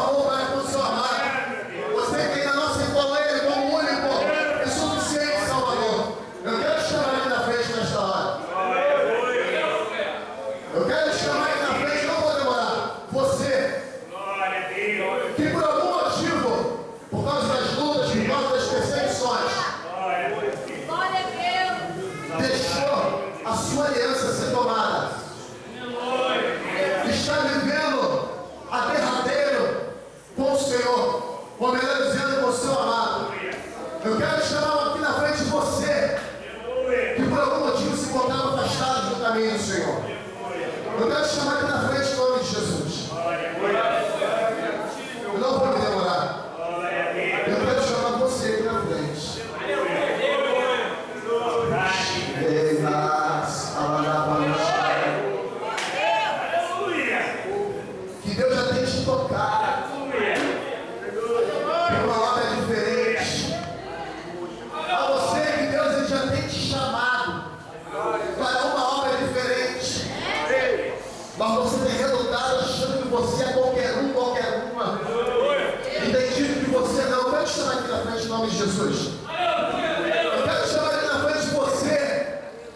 roupa é com o seu amado. Você tem na nossa encola Ele como único e suficiente Salvador. Eu quero chamar Ele na frente nesta hora. Eu quero chamar Ele na frente, não vou demorar. Você, que por algum motivo, por causa das lutas, por causa das perseguições, deixou a sua aliança ser tomada, está vivendo a derradeiro com o Senhor, ou melhor dizendo, com o seu amado. Eu quero chamar aqui na frente de você, que por algum motivo se encontrava afastado do caminho do Senhor. Eu quero chamar aqui na frente em nome de Jesus. Eu não vou me demorar. Eu quero chamar você aqui na frente. Que Deus já tem te tocado por uma obra diferente. A você que Deus ele já tem te chamado para uma obra diferente. Mas você tem relutado achando que você é qualquer um, qualquer uma. E tem dito que você não. Eu quero te chamar aqui na frente em nome de Jesus. Eu quero te chamar aqui na frente de você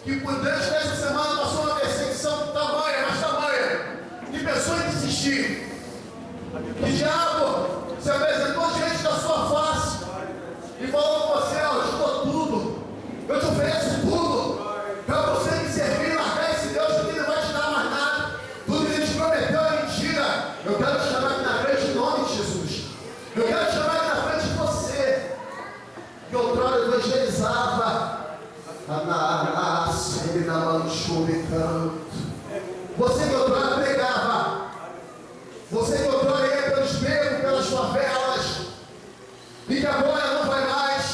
que por durante essa semana passou uma perseguição tamanha, mas tamanha, que pensou em desistir. Que diabo se apresentou diante da sua face e falou com você: eu te dou tudo, eu te ofereço tudo, para você me servir, largar esse Deus que ele não vai te dar mais nada, tudo que ele te prometeu é mentira. Eu quero te chamar aqui na frente em nome de Jesus. Eu quero te chamar aqui na frente de você, que outrora evangelizava, você que outrora pregava, você que outrora ia pelos becos, pelas favelas, e que agora não vai mais,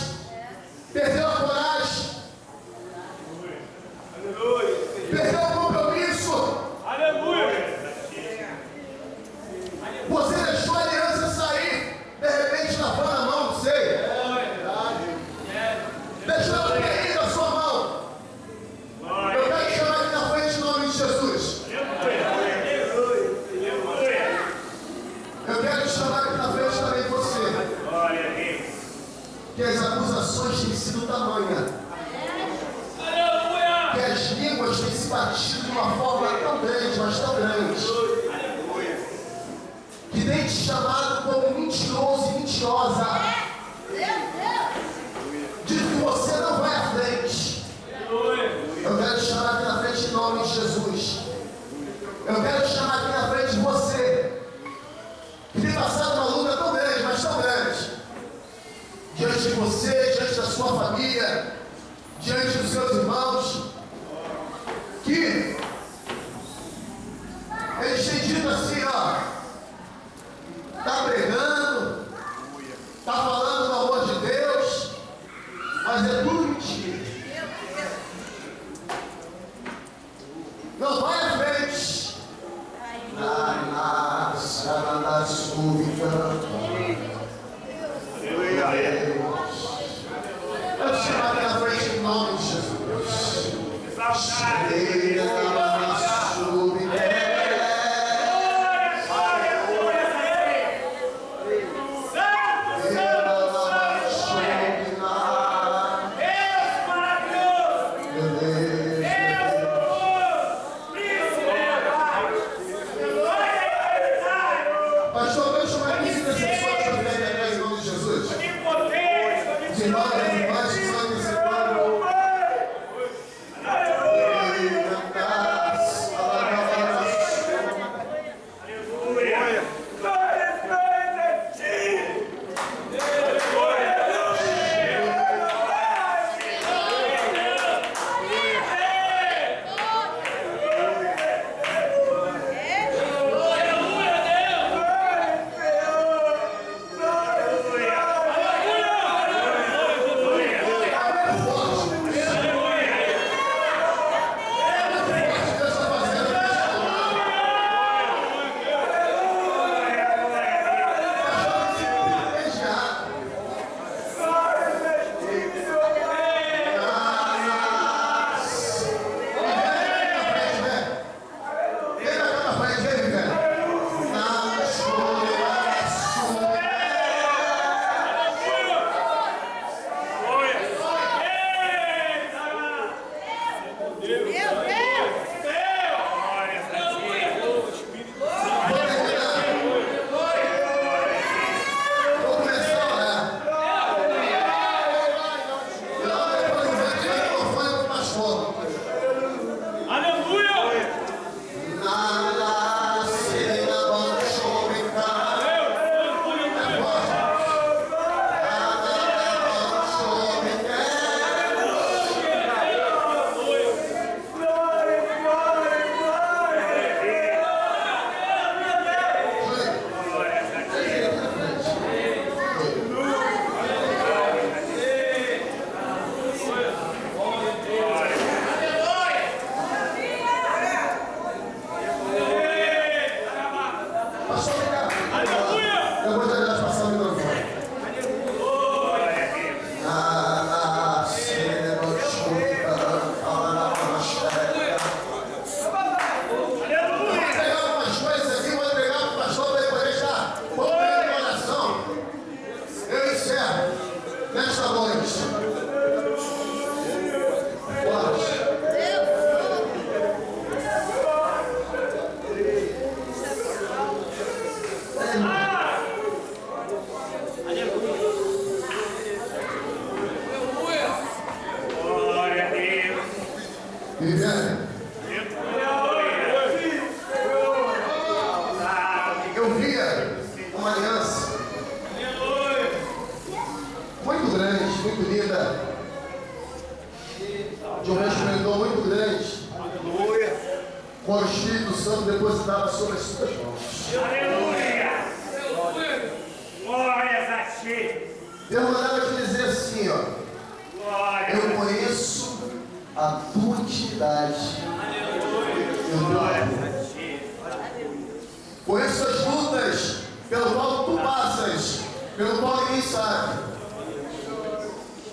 perdeu a coragem, perdeu o compromisso, você deixou a aliança sair, de repente lavando a mão, não sei, deixou ela cair da sua mão. Eu quero te chamar aqui na frente em nome de Jesus. Eu quero te chamar aqui na frente também você, que as acusações têm sido tamanha, que as línguas têm se batido de uma forma tão grande, mas tão grande, que tem te chamado como mentiroso e mentirosa, diz que você não vai à frente. Eu quero te chamar aqui na frente em nome de Jesus. Eu quero te chamar aqui na frente de você, que tem passado uma luta tão grande, mas tão grande, diante de você, diante da sua família, diante dos seus irmãos, que eles têm dito assim, está pregando, está falando do amor de Deus, mas é tudo mentira. Não vai à frente. Eu te chamo aqui na frente em nome de Jesus. Pastor, eu chamar 15 decepções para viver em nome de Jesus. Os irmãos, as irmãs que estão nesse plano. muito linda, de um esplendor muito grande, quando o Espírito Santo depositava sobre as suas mãos. Aleluia! Glórias a ti! Deus mandava te dizer assim, ó. Eu conheço a tua intimidade. Conheço as lutas pelo qual tu passas, pelo qual ninguém sabe,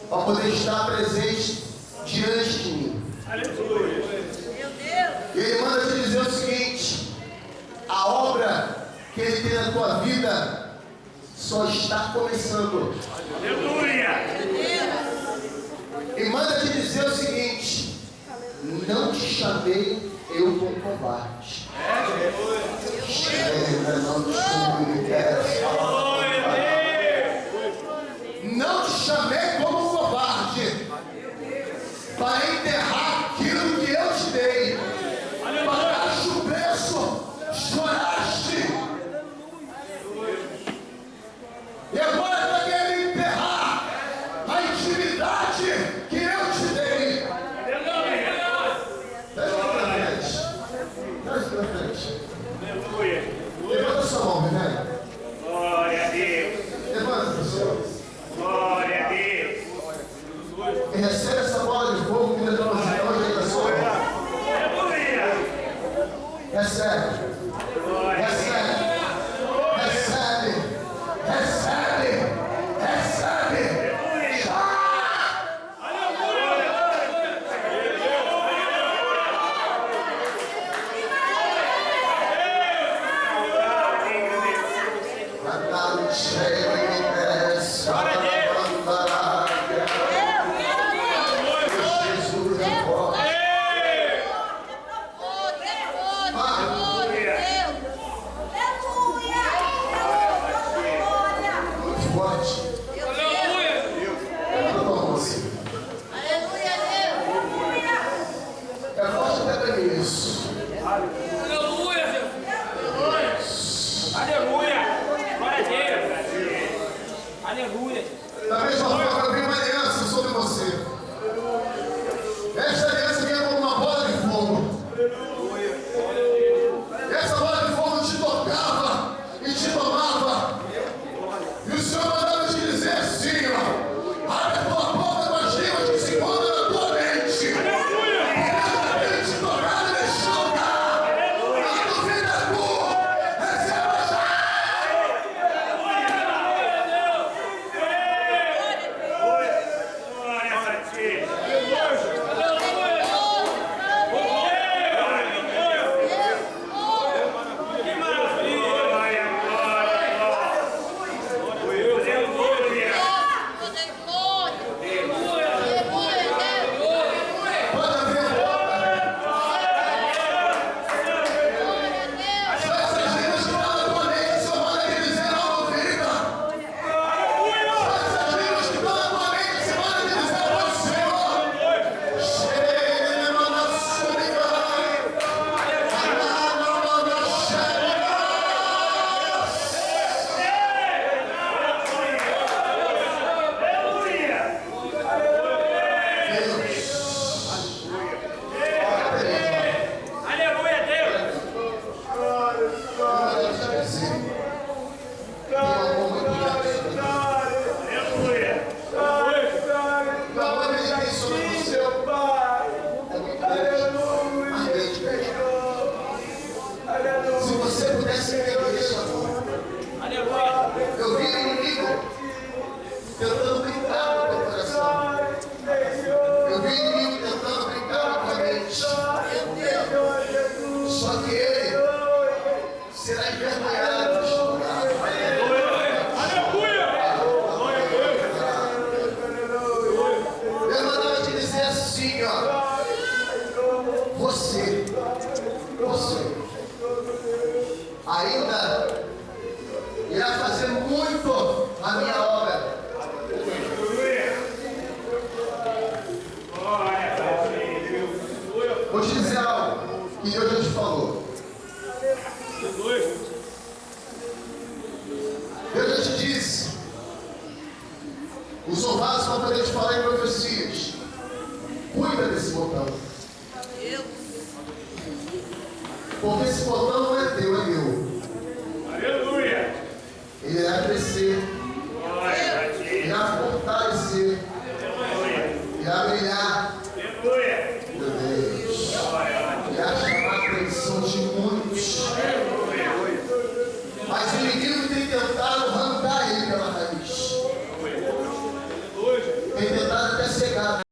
para poder estar presente diante de mim. E Ele manda te dizer o seguinte: a obra que Ele tem na tua vida só está começando. Aleluia! E manda te dizer o seguinte: não te chamei eu como covarde. Não te chamei como covarde para enterrar aquilo que eu te dei. Pagaste o preço, choraste. E agora está querendo enterrar a intimidade que eu te dei. Traz pra frente. Levanta sua mão, René. Glória a Deus! Levanta, Senhor. Glória a Deus! E recebe essa bola de fogo que Deus depositou hoje aí na sua mão. Aleluia! Recebe. Recebe. Recebe. Recebe. Recebe. Mandar cheio e desce. Jesus é forte. Muito forte. Levanta a mão assim. É forte até para mim isso. Aleluia, Deus! Aleluia! Glória a Deus! Aleluia! Da mesma forma, eu vi uma aliança sobre você. Essa aliança vinha como uma bola de fogo. Essa bola de fogo te tocava e te tomava. E o Senhor mandava te dizer assim, ó: abre a tua boca com as línguas que se encontram na tua mente. Ele te tocar e deixar tocar. A tua vida é tua. Receba já. Glória a ti! Que maravilha! Glória, glória, glória! Aleluia! Manda ver a boca. Essas línguas que estão na tua mente, só manda te dizer algo, querida. Essas línguas que estão na tua mente, se manda te dizer ao Senhor. Cheira na súplica. Aleluia, Deus! Aleluia! Se você pudesse entender isso, amor, Aleluia! eu vi o inimigo tentando brincar com o teu coração. Eu vi o inimigo tentando brincar com a mente. Só que ele será envergonhado neste lugar. Eu mandava te dizer assim, ó: você ainda irá fazer muito a minha obra. Vou te dizer algo que Deus já te falou. Deus já te disse: o Os ouvados vão poder te falar em profecias. Cuida desse botão. Porque esse botão não é teu, é meu. Aleluia. Ele irá crescer.